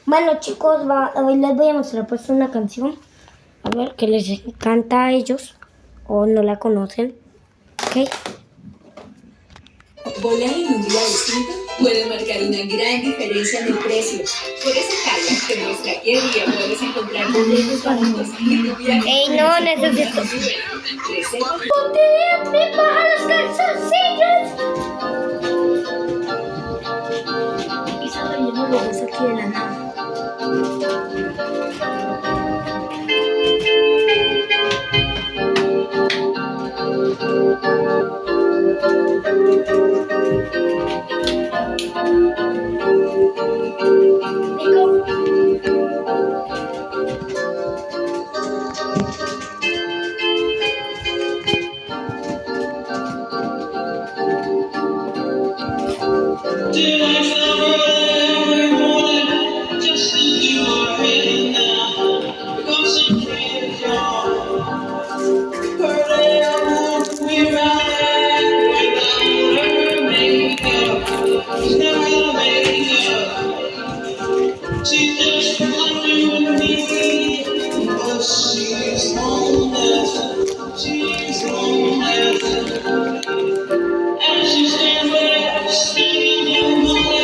Bueno, chicos, hoy les voy a mostrar pues una canción. A ver, que les encanta a ellos o no la conocen. ¿Ok? Volar en un día distinto puede marcar una gran diferencia en el precio. Por eso Kayak te muestra qué día puedes encontrar boletos baratos y tu viaje. ¡Ey, no, necesito! Reserva. ¡Me baja los calzoncillos! Y saben, yo no lo uso aquí de la nada. Did I ever every morning just to do my head now? Because I can't her day won't be right without her makeup. She's never makeup. She just wondering me, but she's homeless. She's homeless. And she's standing there singing your money.